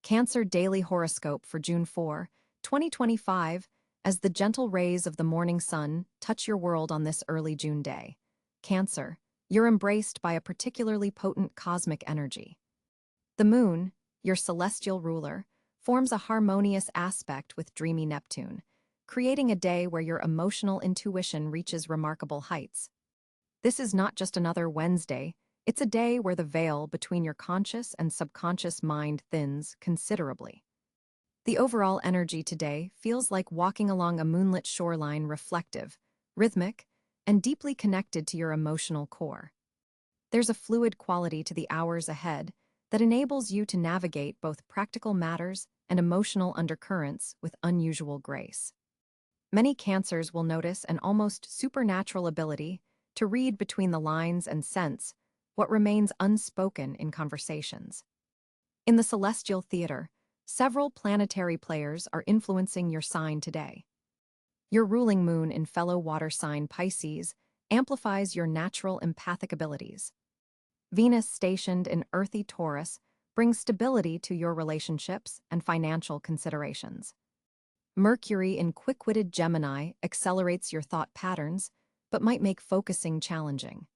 Cáncer Daily Horoscope for June 4, 2025, as the gentle rays of the morning sun touch your world on this early June day. Cáncer, you're embraced by a particularly potent cosmic energy. The moon, your celestial ruler, forms a harmonious aspect with dreamy Neptune, creating a day where your emotional intuition reaches remarkable heights. This is not just another Wednesday, it's a day where the veil between your conscious and subconscious mind thins considerably. The overall energy today feels like walking along a moonlit shoreline, reflective, rhythmic, and deeply connected to your emotional core. There's a fluid quality to the hours ahead that enables you to navigate both practical matters and emotional undercurrents with unusual grace. Many Cancers will notice an almost supernatural ability to read between the lines and sense what remains unspoken in conversations. In the celestial theater, several planetary players are influencing your sign today. Your ruling moon in fellow water sign Pisces amplifies your natural empathic abilities. Venus stationed in earthy Taurus brings stability to your relationships and financial considerations. Mercury in quick-witted Gemini accelerates your thought patterns, but might make focusing challenging.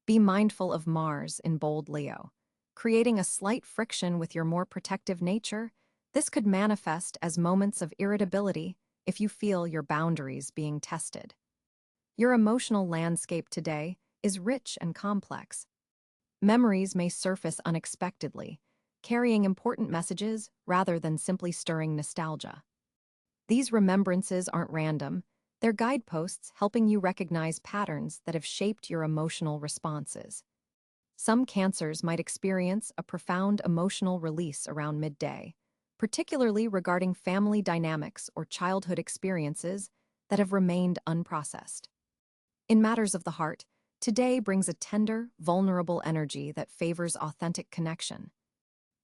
Be mindful of Mars in bold Leo. Creating a slight friction with your more protective nature, this could manifest as moments of irritability if you feel your boundaries being tested. Your emotional landscape today is rich and complex. Memories may surface unexpectedly, carrying important messages rather than simply stirring nostalgia. These remembrances aren't random, they're guideposts helping you recognize patterns that have shaped your emotional responses. Some Cancers might experience a profound emotional release around midday, particularly regarding family dynamics or childhood experiences that have remained unprocessed. In matters of the heart, today brings a tender, vulnerable energy that favors authentic connection.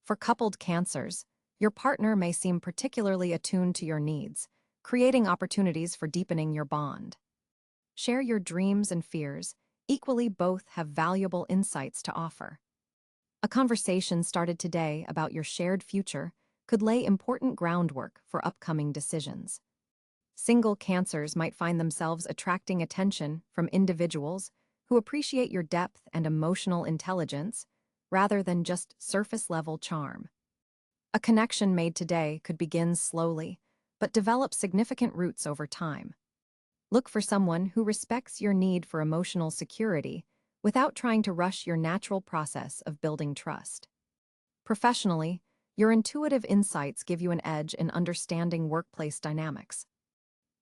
For coupled Cancers, your partner may seem particularly attuned to your needs, creating opportunities for deepening your bond. Share your dreams and fears, equally both have valuable insights to offer. A conversation started today about your shared future could lay important groundwork for upcoming decisions. Single Cancers might find themselves attracting attention from individuals who appreciate your depth and emotional intelligence rather than just surface-level charm. A connection made today could begin slowly, but develop significant roots over time. Look for someone who respects your need for emotional security without trying to rush your natural process of building trust. Professionally, your intuitive insights give you an edge in understanding workplace dynamics.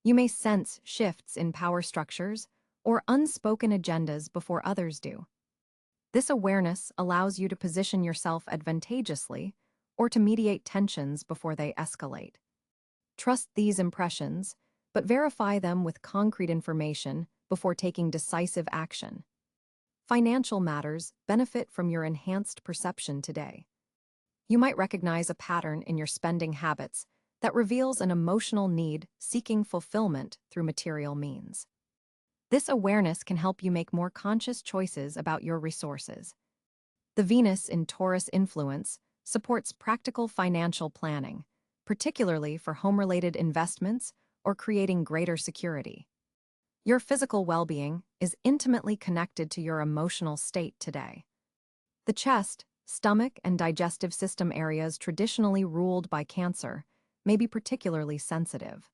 You may sense shifts in power structures or unspoken agendas before others do. This awareness allows you to position yourself advantageously or to mediate tensions before they escalate. Trust these impressions, but verify them with concrete information before taking decisive action. Financial matters benefit from your enhanced perception today. You might recognize a pattern in your spending habits that reveals an emotional need seeking fulfillment through material means. This awareness can help you make more conscious choices about your resources. The Venus in Taurus influence supports practical financial planning, particularly for home-related investments or creating greater security. Your physical well-being is intimately connected to your emotional state today. The chest, stomach, and digestive system areas traditionally ruled by Cancer may be particularly sensitive.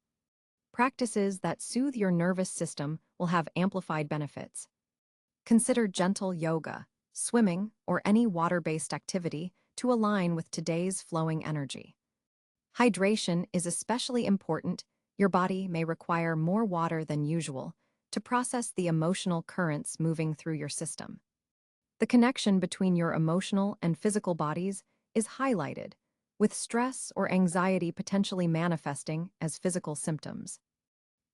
Practices that soothe your nervous system will have amplified benefits. Consider gentle yoga, swimming, or any water-based activity to align with today's flowing energy. Hydration is especially important. Your body may require more water than usual to process the emotional currents moving through your system. The connection between your emotional and physical bodies is highlighted, with stress or anxiety potentially manifesting as physical symptoms.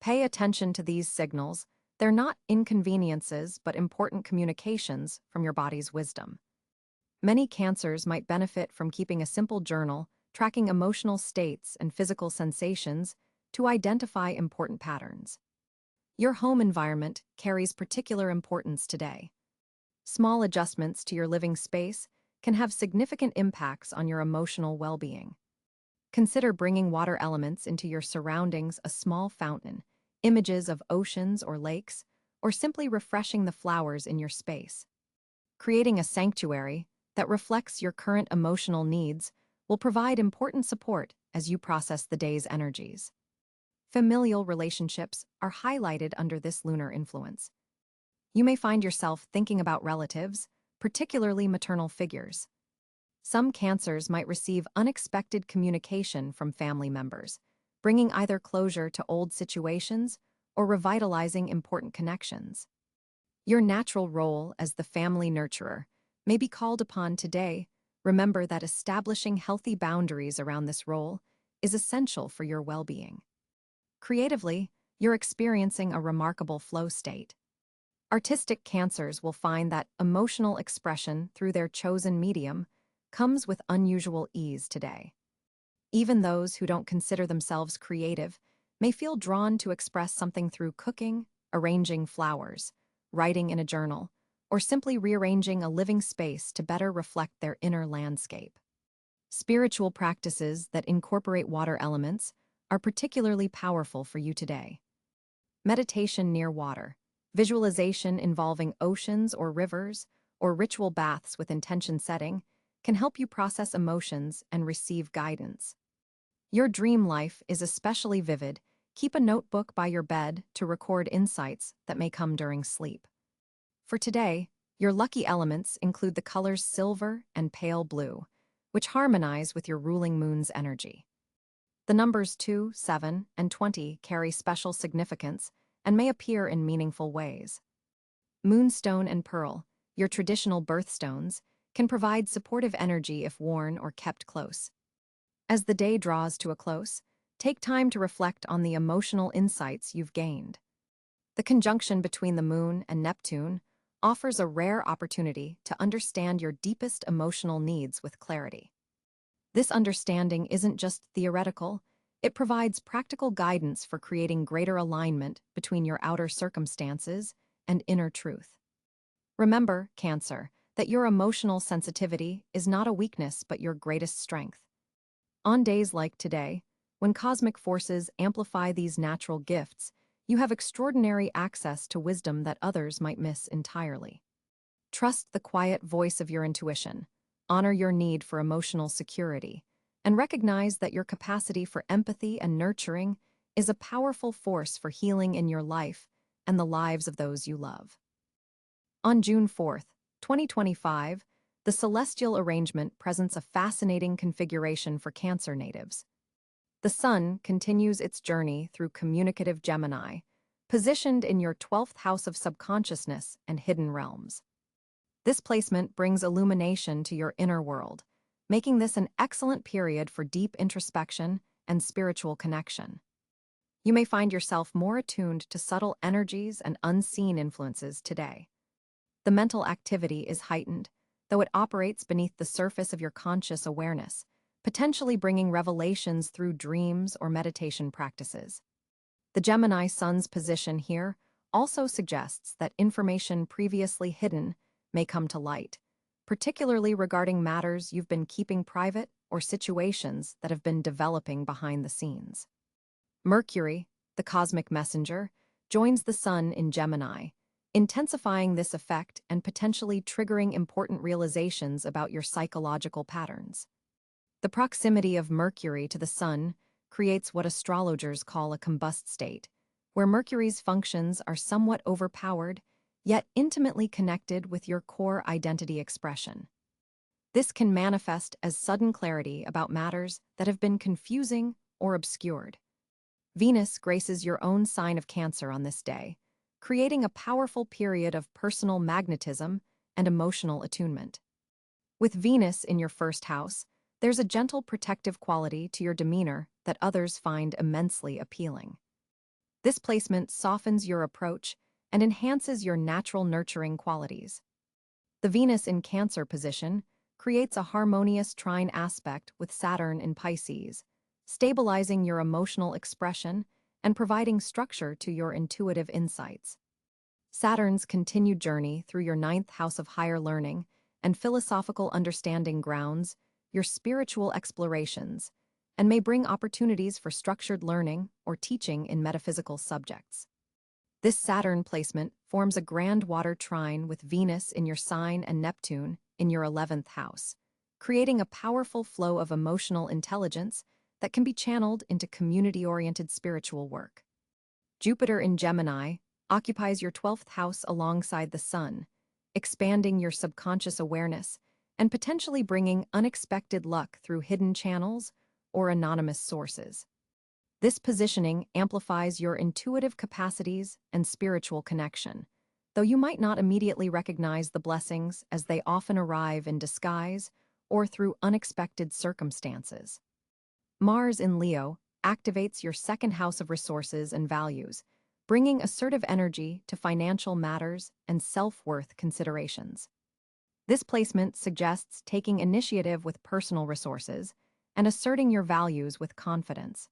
Pay attention to these signals. They're not inconveniences but important communications from your body's wisdom. Many Cancers might benefit from keeping a simple journal, tracking emotional states and physical sensations to identify important patterns. Your home environment carries particular importance today. Small adjustments to your living space can have significant impacts on your emotional well-being. Consider bringing water elements into your surroundings, a small fountain, images of oceans or lakes, or simply refreshing the flowers in your space. Creating a sanctuary that reflects your current emotional needs will provide important support as you process the day's energies. Familial relationships are highlighted under this lunar influence. You may find yourself thinking about relatives, particularly maternal figures. Some Cancers might receive unexpected communication from family members, bringing either closure to old situations or revitalizing important connections. Your natural role as the family nurturer may be called upon today. Remember that establishing healthy boundaries around this role is essential for your well-being. Creatively, you're experiencing a remarkable flow state. Artistic Cancers will find that emotional expression through their chosen medium comes with unusual ease today. Even those who don't consider themselves creative may feel drawn to express something through cooking, arranging flowers, writing in a journal, or simply rearranging a living space to better reflect their inner landscape. Spiritual practices that incorporate water elements are particularly powerful for you today. Meditation near water, visualization involving oceans or rivers, or ritual baths with intention setting can help you process emotions and receive guidance. Your dream life is especially vivid. Keep a notebook by your bed to record insights that may come during sleep. For today, your lucky elements include the colors silver and pale blue, which harmonize with your ruling moon's energy. The numbers 2, 7, and 20 carry special significance and may appear in meaningful ways. Moonstone and pearl, your traditional birthstones, can provide supportive energy if worn or kept close. As the day draws to a close, take time to reflect on the emotional insights you've gained. The conjunction between the moon and Neptune offers a rare opportunity to understand your deepest emotional needs with clarity. This understanding isn't just theoretical, it provides practical guidance for creating greater alignment between your outer circumstances and inner truth. Remember, Cancer, that your emotional sensitivity is not a weakness but your greatest strength. On days like today, when cosmic forces amplify these natural gifts, you have extraordinary access to wisdom that others might miss entirely. Trust the quiet voice of your intuition, honor your need for emotional security, and recognize that your capacity for empathy and nurturing is a powerful force for healing in your life and the lives of those you love. On June 4th, 2025, the celestial arrangement presents a fascinating configuration for Cancer natives. The Sun continues its journey through communicative Gemini, positioned in your 12th house of subconsciousness and hidden realms. This placement brings illumination to your inner world, making this an excellent period for deep introspection and spiritual connection. You may find yourself more attuned to subtle energies and unseen influences today. The mental activity is heightened, though it operates beneath the surface of your conscious awareness, potentially bringing revelations through dreams or meditation practices. The Gemini Sun's position here also suggests that information previously hidden may come to light, particularly regarding matters you've been keeping private or situations that have been developing behind the scenes. Mercury, the cosmic messenger, joins the Sun in Gemini, intensifying this effect and potentially triggering important realizations about your psychological patterns. The proximity of Mercury to the Sun creates what astrologers call a combust state, where Mercury's functions are somewhat overpowered, yet intimately connected with your core identity expression. This can manifest as sudden clarity about matters that have been confusing or obscured. Venus graces your own sign of Cancer on this day, creating a powerful period of personal magnetism and emotional attunement. With Venus in your first house, there's a gentle protective quality to your demeanor that others find immensely appealing. This placement softens your approach and enhances your natural nurturing qualities. The Venus in Cancer position creates a harmonious trine aspect with Saturn in Pisces, stabilizing your emotional expression and providing structure to your intuitive insights. Saturn's continued journey through your 9th house of higher learning and philosophical understanding grounds your spiritual explorations and may bring opportunities for structured learning or teaching in metaphysical subjects. This Saturn placement forms a grand water trine with Venus in your sign and Neptune in your 11th house, creating a powerful flow of emotional intelligence that can be channeled into community-oriented spiritual work. Jupiter in Gemini occupies your 12th house alongside the Sun, expanding your subconscious awareness and potentially bringing unexpected luck through hidden channels or anonymous sources. This positioning amplifies your intuitive capacities and spiritual connection, though you might not immediately recognize the blessings as they often arrive in disguise or through unexpected circumstances. Mars in Leo activates your second house of resources and values, bringing assertive energy to financial matters and self-worth considerations. This placement suggests taking initiative with personal resources and asserting your values with confidence.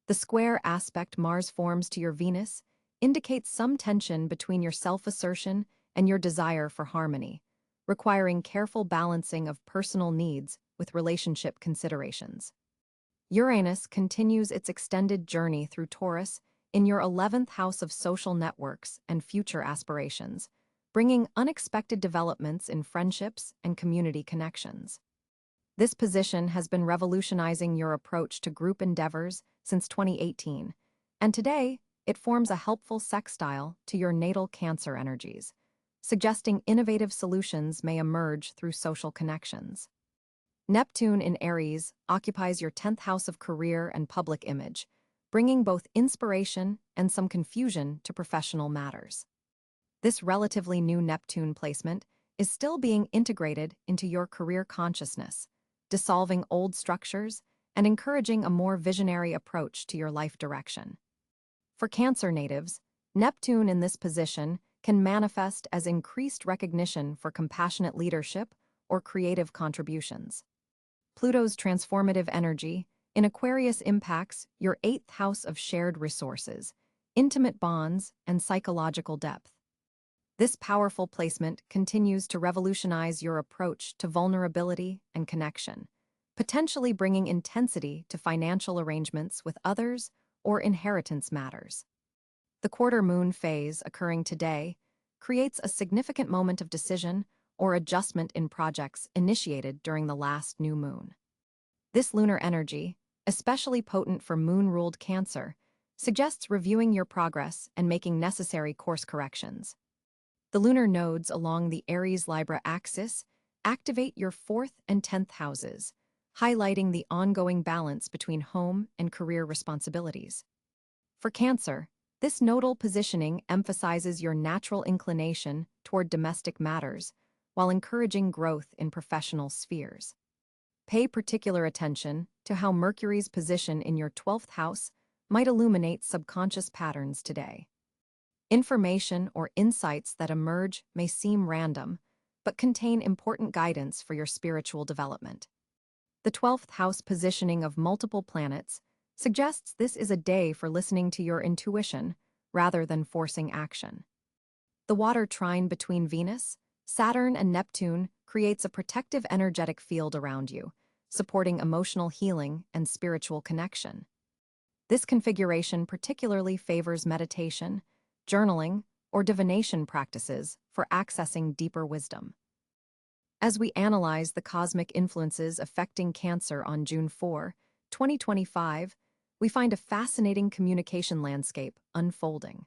The square aspect Mars forms to your Venus indicates some tension between your self-assertion and your desire for harmony, requiring careful balancing of personal needs with relationship considerations. Uranus continues its extended journey through Taurus in your 11th house of social networks and future aspirations, bringing unexpected developments in friendships and community connections. This position has been revolutionizing your approach to group endeavors since 2018, and today it forms a helpful sextile to your natal Cancer energies, suggesting innovative solutions may emerge through social connections. Neptune in Aries occupies your 10th house of career and public image, bringing both inspiration and some confusion to professional matters. This relatively new Neptune placement is still being integrated into your career consciousness, dissolving old structures and encouraging a more visionary approach to your life direction. For Cancer natives, Neptune in this position can manifest as increased recognition for compassionate leadership or creative contributions. Pluto's transformative energy in Aquarius impacts your 8th house of shared resources, intimate bonds, and psychological depth. This powerful placement continues to revolutionize your approach to vulnerability and connection, potentially bringing intensity to financial arrangements with others or inheritance matters. The quarter moon phase occurring today creates a significant moment of decision or adjustment in projects initiated during the last new moon. This lunar energy, especially potent for moon-ruled Cancer, suggests reviewing your progress and making necessary course corrections. The lunar nodes along the Aries-Libra axis activate your 4th and 10th houses, highlighting the ongoing balance between home and career responsibilities. For Cancer, this nodal positioning emphasizes your natural inclination toward domestic matters while encouraging growth in professional spheres. Pay particular attention to how Mercury's position in your 12th house might illuminate subconscious patterns today. Information or insights that emerge may seem random, but contain important guidance for your spiritual development. The 12th house positioning of multiple planets suggests this is a day for listening to your intuition rather than forcing action. The water trine between Venus, Saturn, and Neptune creates a protective energetic field around you, supporting emotional healing and spiritual connection. This configuration particularly favors meditation, journaling, or divination practices for accessing deeper wisdom. As we analyze the cosmic influences affecting Cancer on June 4, 2025, we find a fascinating communication landscape unfolding.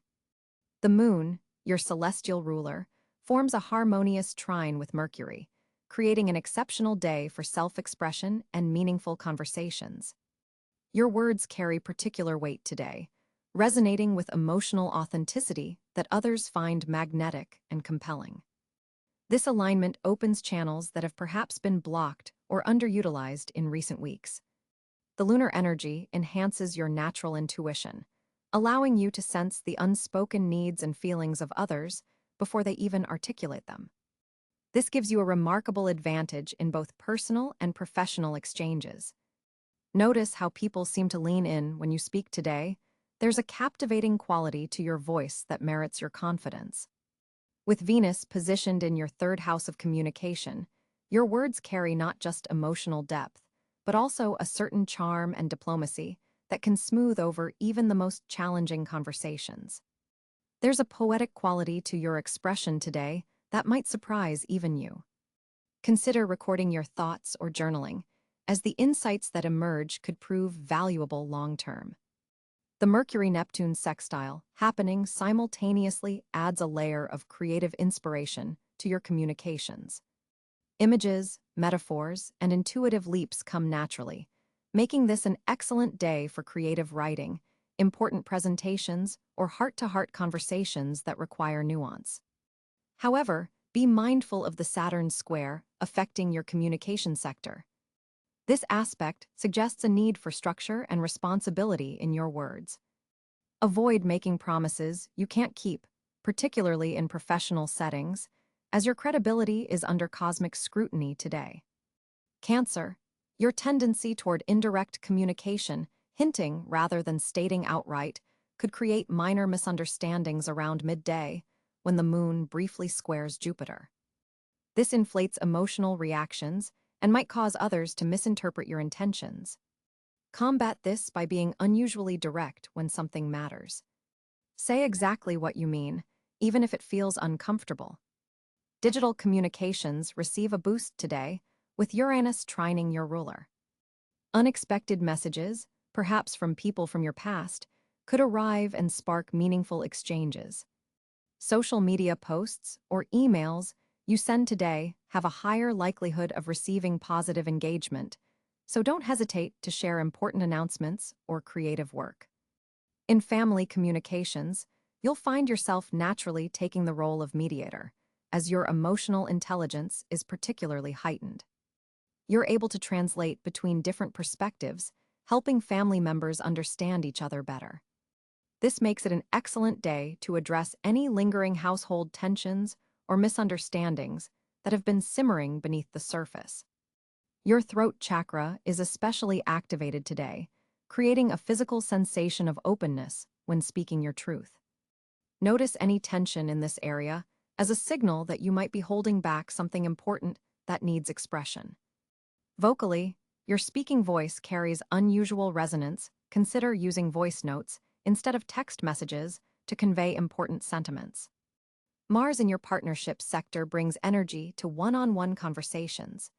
The Moon, your celestial ruler, forms a harmonious trine with Mercury, creating an exceptional day for self-expression and meaningful conversations. Your words carry particular weight today, resonating with emotional authenticity that others find magnetic and compelling. This alignment opens channels that have perhaps been blocked or underutilized in recent weeks. The lunar energy enhances your natural intuition, allowing you to sense the unspoken needs and feelings of others before they even articulate them. This gives you a remarkable advantage in both personal and professional exchanges. Notice how people seem to lean in when you speak today. There's a captivating quality to your voice that merits your confidence. With Venus positioned in your third house of communication, your words carry not just emotional depth, but also a certain charm and diplomacy that can smooth over even the most challenging conversations. There's a poetic quality to your expression today that might surprise even you. Consider recording your thoughts or journaling, as the insights that emerge could prove valuable long-term. The Mercury-Neptune sextile happening simultaneously adds a layer of creative inspiration to your communications. Images, metaphors, and intuitive leaps come naturally, making this an excellent day for creative writing, important presentations, or heart-to-heart conversations that require nuance. However, be mindful of the Saturn square affecting your communication sector. This aspect suggests a need for structure and responsibility in your words. Avoid making promises you can't keep, particularly in professional settings, as your credibility is under cosmic scrutiny today. Cáncer, your tendency toward indirect communication, hinting rather than stating outright, could create minor misunderstandings around midday when the moon briefly squares Jupiter. This inflates emotional reactions and might cause others to misinterpret your intentions. Combat this by being unusually direct when something matters. Say exactly what you mean, even if it feels uncomfortable. Digital communications receive a boost today, with Uranus trining your ruler. Unexpected messages, perhaps from people from your past, could arrive and spark meaningful exchanges. Social media posts or emails you send today have a higher likelihood of receiving positive engagement, so don't hesitate to share important announcements or creative work. In family communications, you'll find yourself naturally taking the role of mediator, as your emotional intelligence is particularly heightened. You're able to translate between different perspectives, helping family members understand each other better. This makes it an excellent day to address any lingering household tensions or misunderstandings that have been simmering beneath the surface. Your throat chakra is especially activated today, creating a physical sensation of openness when speaking your truth. Notice any tension in this area as a signal that you might be holding back something important that needs expression. Vocally, your speaking voice carries unusual resonance. Consider using voice notes instead of text messages to convey important sentiments. Mars in your partnership sector brings energy to one-on-one conversations.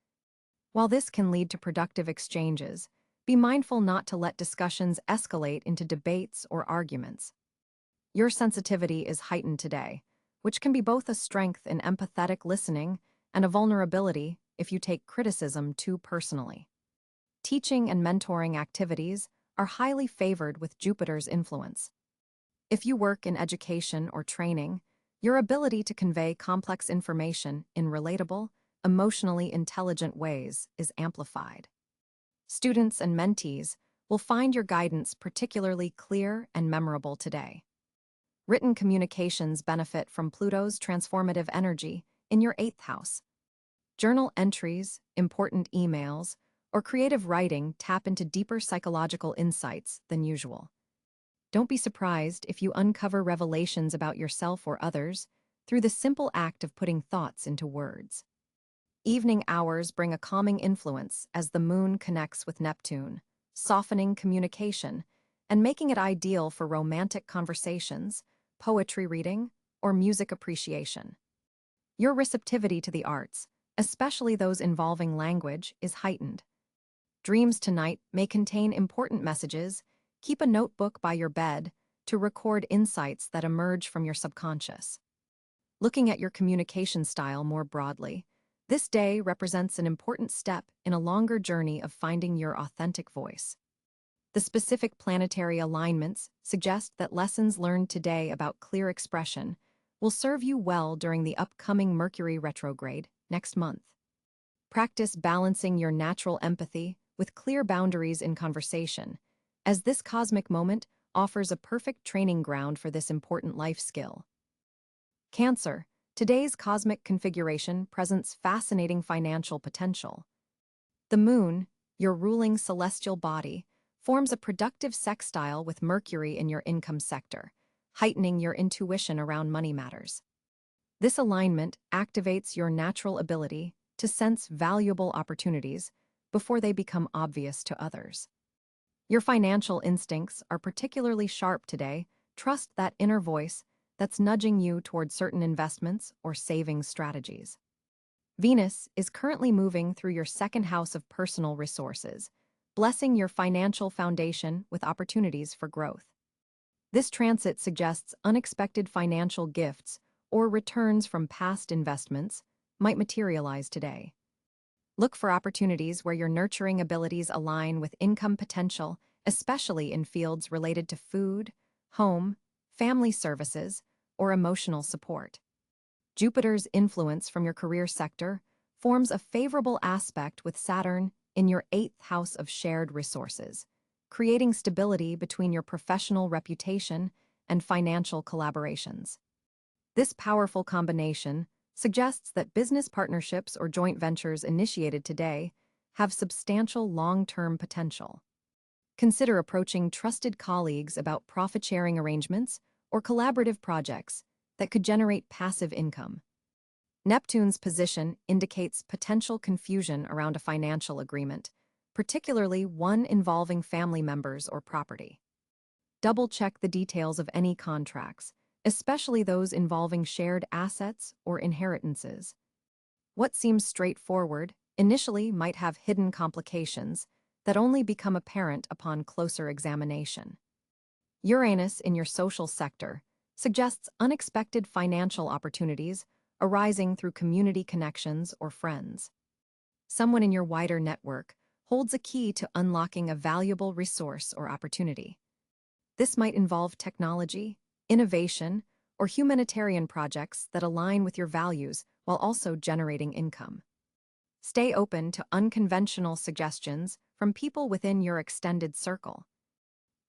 While this can lead to productive exchanges, be mindful not to let discussions escalate into debates or arguments. Your sensitivity is heightened today, which can be both a strength in empathetic listening and a vulnerability if you take criticism too personally. Teaching and mentoring activities are highly favored with Jupiter's influence. If you work in education or training, your ability to convey complex information in relatable, emotionally intelligent ways is amplified. Students and mentees will find your guidance particularly clear and memorable today. Written communications benefit from Pluto's transformative energy in your 8th house. Journal entries, important emails, or creative writing tap into deeper psychological insights than usual. Don't be surprised if you uncover revelations about yourself or others through the simple act of putting thoughts into words. Evening hours bring a calming influence as the moon connects with Neptune, softening communication and making it ideal for romantic conversations, poetry reading, or music appreciation. Your receptivity to the arts, especially those involving language, is heightened. Dreams tonight may contain important messages. Keep a notebook by your bed to record insights that emerge from your subconscious. Looking at your communication style more broadly, this day represents an important step in a longer journey of finding your authentic voice. The specific planetary alignments suggest that lessons learned today about clear expression will serve you well during the upcoming Mercury retrograde next month. Practice balancing your natural empathy with clear boundaries in conversation, as this cosmic moment offers a perfect training ground for this important life skill. Cáncer, today's cosmic configuration presents fascinating financial potential. The moon, your ruling celestial body, forms a productive sextile with Mercury in your income sector, heightening your intuition around money matters. This alignment activates your natural ability to sense valuable opportunities before they become obvious to others. Your financial instincts are particularly sharp today. Trust that inner voice that's nudging you toward certain investments or saving strategies. Venus is currently moving through your second house of personal resources, blessing your financial foundation with opportunities for growth. This transit suggests unexpected financial gifts or returns from past investments might materialize today. Look for opportunities where your nurturing abilities align with income potential, especially in fields related to food, home, family services, or emotional support. Jupiter's influence from your career sector forms a favorable aspect with Saturn in your 8th house of shared resources, creating stability between your professional reputation and financial collaborations. This powerful combination suggests that business partnerships or joint ventures initiated today have substantial long-term potential. Consider approaching trusted colleagues about profit-sharing arrangements or collaborative projects that could generate passive income. Neptune's position indicates potential confusion around a financial agreement, particularly one involving family members or property. Double-check the details of any contracts, especially those involving shared assets or inheritances. What seems straightforward initially might have hidden complications that only become apparent upon closer examination. Uranus in your social sector suggests unexpected financial opportunities arising through community connections or friends. Someone in your wider network holds a key to unlocking a valuable resource or opportunity. This might involve technology, innovation, or humanitarian projects that align with your values while also generating income. Stay open to unconventional suggestions from people within your extended circle.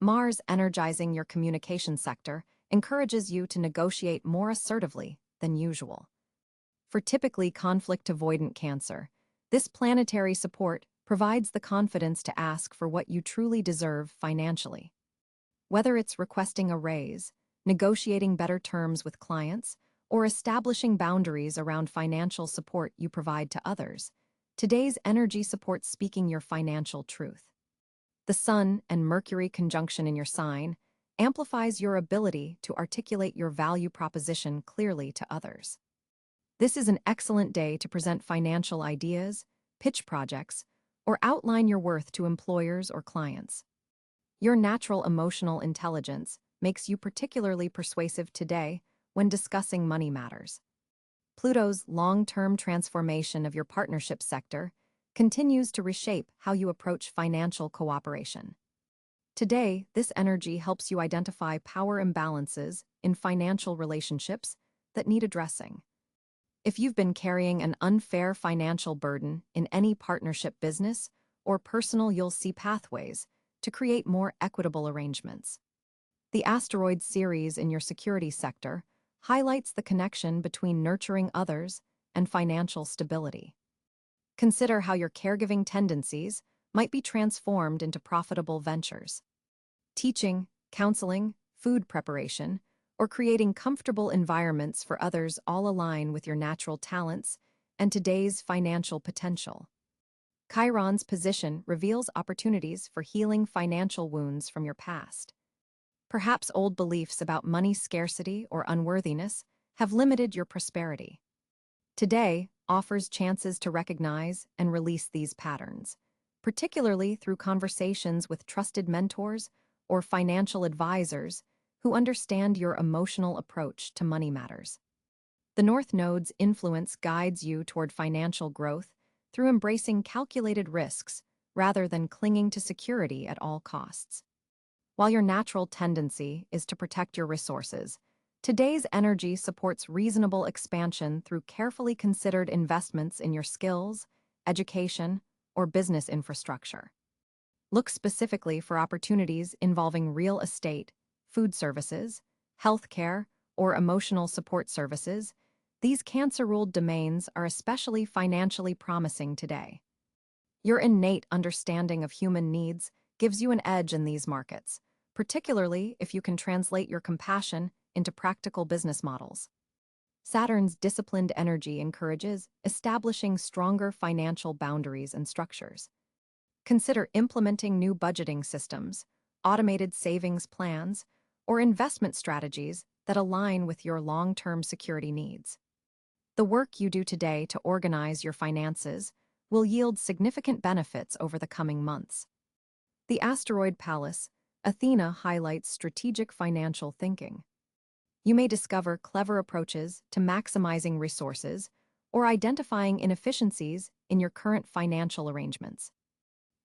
Mars energizing your communication sector encourages you to negotiate more assertively than usual. For typically conflict-avoidant Cancer, this planetary support provides the confidence to ask for what you truly deserve financially. Whether it's requesting a raise, negotiating better terms with clients, or establishing boundaries around financial support you provide to others, today's energy supports speaking your financial truth. The Sun and Mercury conjunction in your sign amplifies your ability to articulate your value proposition clearly to others. This is an excellent day to present financial ideas, pitch projects, or outline your worth to employers or clients. Your natural emotional intelligence makes you particularly persuasive today when discussing money matters. Pluto's long-term transformation of your partnership sector continues to reshape how you approach financial cooperation. Today, this energy helps you identify power imbalances in financial relationships that need addressing. If you've been carrying an unfair financial burden in any partnership business or personal, you'll see pathways to create more equitable arrangements. The asteroid series in your security sector highlights the connection between nurturing others and financial stability. Consider how your caregiving tendencies might be transformed into profitable ventures. Teaching, counseling, food preparation, or creating comfortable environments for others all align with your natural talents and today's financial potential. Chiron's position reveals opportunities for healing financial wounds from your past. Perhaps old beliefs about money scarcity or unworthiness have limited your prosperity. Today offers chances to recognize and release these patterns, particularly through conversations with trusted mentors or financial advisors who understand your emotional approach to money matters. The North Node's influence guides you toward financial growth through embracing calculated risks rather than clinging to security at all costs. While your natural tendency is to protect your resources, today's energy supports reasonable expansion through carefully considered investments in your skills, education, or business infrastructure. Look specifically for opportunities involving real estate, food services, healthcare, or emotional support services. These Cancer-ruled domains are especially financially promising today. Your innate understanding of human needs gives you an edge in these markets, particularly if you can translate your compassion into practical business models. Saturn's disciplined energy encourages establishing stronger financial boundaries and structures. Consider implementing new budgeting systems, automated savings plans, or investment strategies that align with your long-term security needs. The work you do today to organize your finances will yield significant benefits over the coming months. The asteroid palace, Athena, highlights strategic financial thinking. You may discover clever approaches to maximizing resources or identifying inefficiencies in your current financial arrangements.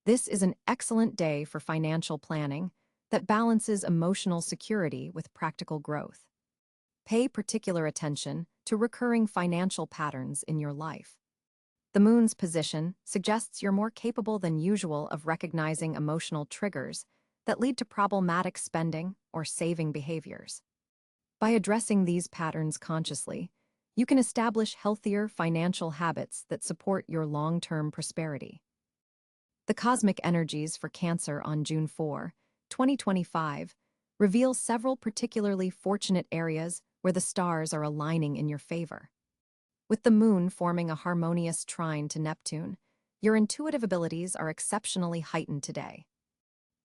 This is an excellent day for financial planning that balances emotional security with practical growth. Pay particular attention to recurring financial patterns in your life. The moon's position suggests you're more capable than usual of recognizing emotional triggers that lead to problematic spending or saving behaviors. By addressing these patterns consciously, you can establish healthier financial habits that support your long-term prosperity. The cosmic energies for Cancer on June 4, 2025, reveal several particularly fortunate areas where the stars are aligning in your favor. With the moon forming a harmonious trine to Neptune, your intuitive abilities are exceptionally heightened today.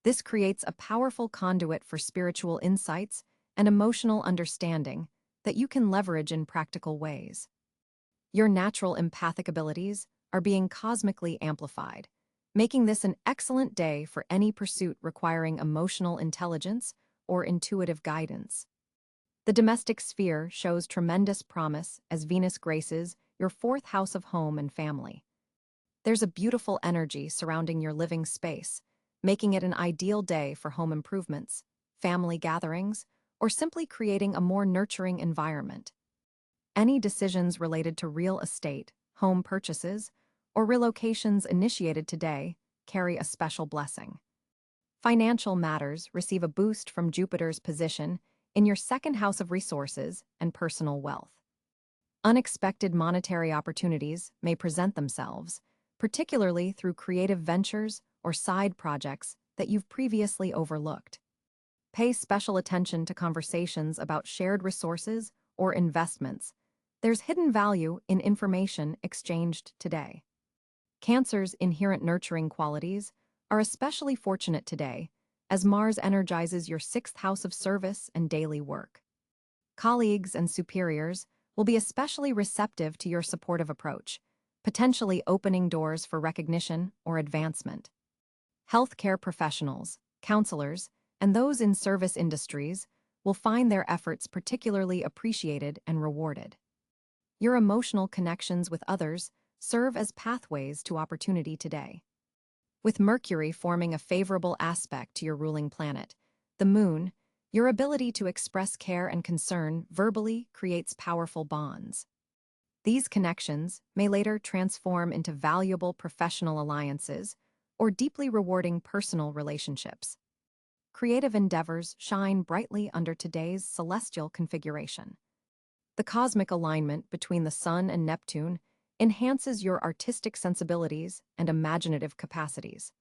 This creates a powerful conduit for spiritual insights and emotional understanding that you can leverage in practical ways. Your natural empathic abilities are being cosmically amplified, making this an excellent day for any pursuit requiring emotional intelligence or intuitive guidance. The domestic sphere shows tremendous promise as Venus graces your fourth house of home and family. There's a beautiful energy surrounding your living space, making it an ideal day for home improvements, family gatherings, or simply creating a more nurturing environment. Any decisions related to real estate, home purchases, or relocations initiated today carry a special blessing. Financial matters receive a boost from Jupiter's position in your second house of resources and personal wealth. Unexpected monetary opportunities may present themselves, particularly through creative ventures or side projects that you've previously overlooked. Pay special attention to conversations about shared resources or investments. There's hidden value in information exchanged today. Cancer's inherent nurturing qualities are especially fortunate today, as Mars energizes your sixth house of service and daily work. Colleagues and superiors will be especially receptive to your supportive approach, potentially opening doors for recognition or advancement. Healthcare professionals, counselors, and those in service industries will find their efforts particularly appreciated and rewarded. Your emotional connections with others serve as pathways to opportunity today. With Mercury forming a favorable aspect to your ruling planet, the Moon, your ability to express care and concern verbally creates powerful bonds. These connections may later transform into valuable professional alliances or deeply rewarding personal relationships. Creative endeavors shine brightly under today's celestial configuration. The cosmic alignment between the Sun and Neptune enhances your artistic sensibilities and imaginative capacities.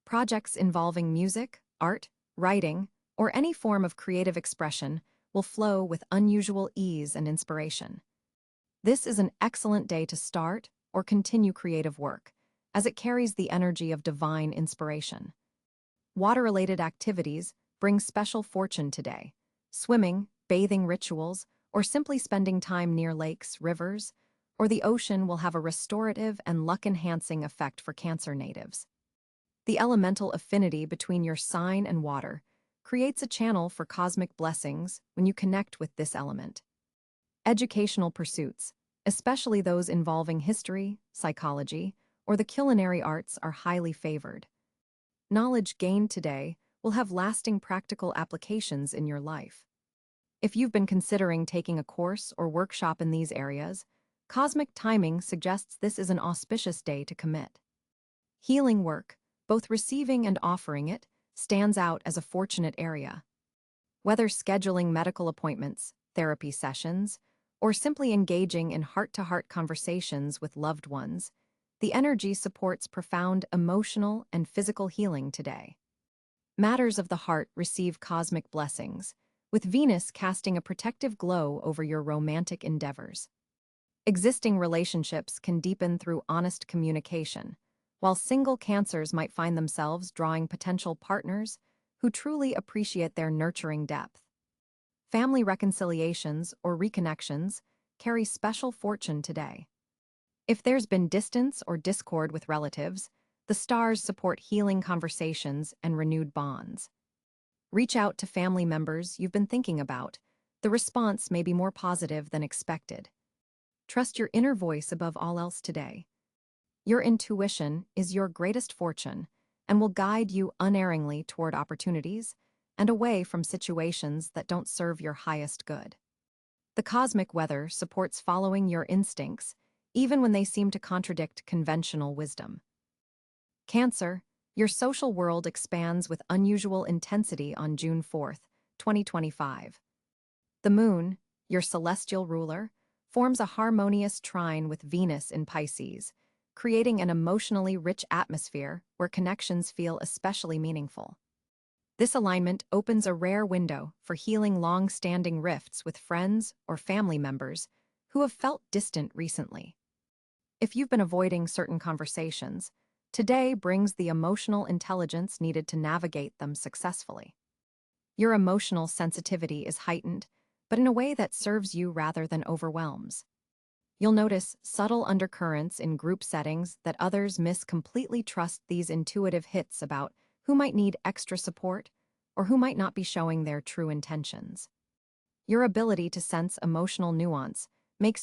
Projects involving music, art, writing, or any form of creative expression will flow with unusual ease and inspiration. This is an excellent day to start or continue creative work, as it carries the energy of divine inspiration. Water-related activities bring special fortune today. Swimming, bathing rituals, or simply spending time near lakes, rivers, or the ocean will have a restorative and luck-enhancing effect for Cancer natives. The elemental affinity between your sign and water creates a channel for cosmic blessings when you connect with this element. Educational pursuits, especially those involving history, psychology, or the culinary arts, are highly favored. Knowledge gained today will have lasting practical applications in your life. If you've been considering taking a course or workshop in these areas, cosmic timing suggests this is an auspicious day to commit. Healing work, both receiving and offering it, stands out as a fortunate area. Whether scheduling medical appointments, therapy sessions, or simply engaging in heart-to-heart conversations with loved ones, the energy supports profound emotional and physical healing today. Matters of the heart receive cosmic blessings, with Venus casting a protective glow over your romantic endeavors. Existing relationships can deepen through honest communication, while single Cancers might find themselves drawing potential partners who truly appreciate their nurturing depth. Family reconciliations or reconnections carry special fortune today. If there's been distance or discord with relatives, the stars support healing conversations and renewed bonds. Reach out to family members you've been thinking about. The response may be more positive than expected. Trust your inner voice above all else today. Your intuition is your greatest fortune and will guide you unerringly toward opportunities and away from situations that don't serve your highest good. The cosmic weather supports following your instincts, even when they seem to contradict conventional wisdom. Cancer, your social world expands with unusual intensity on June 4th, 2025. The moon, your celestial ruler, forms a harmonious trine with Venus in Pisces, creating an emotionally rich atmosphere where connections feel especially meaningful. This alignment opens a rare window for healing long-standing rifts with friends or family members who have felt distant recently. If you've been avoiding certain conversations, today brings the emotional intelligence needed to navigate them successfully. Your emotional sensitivity is heightened, but in a way that serves you rather than overwhelms. You'll notice subtle undercurrents in group settings that others miss. Completely trust these intuitive hits about who might need extra support or who might not be showing their true intentions. Your ability to sense emotional nuance makes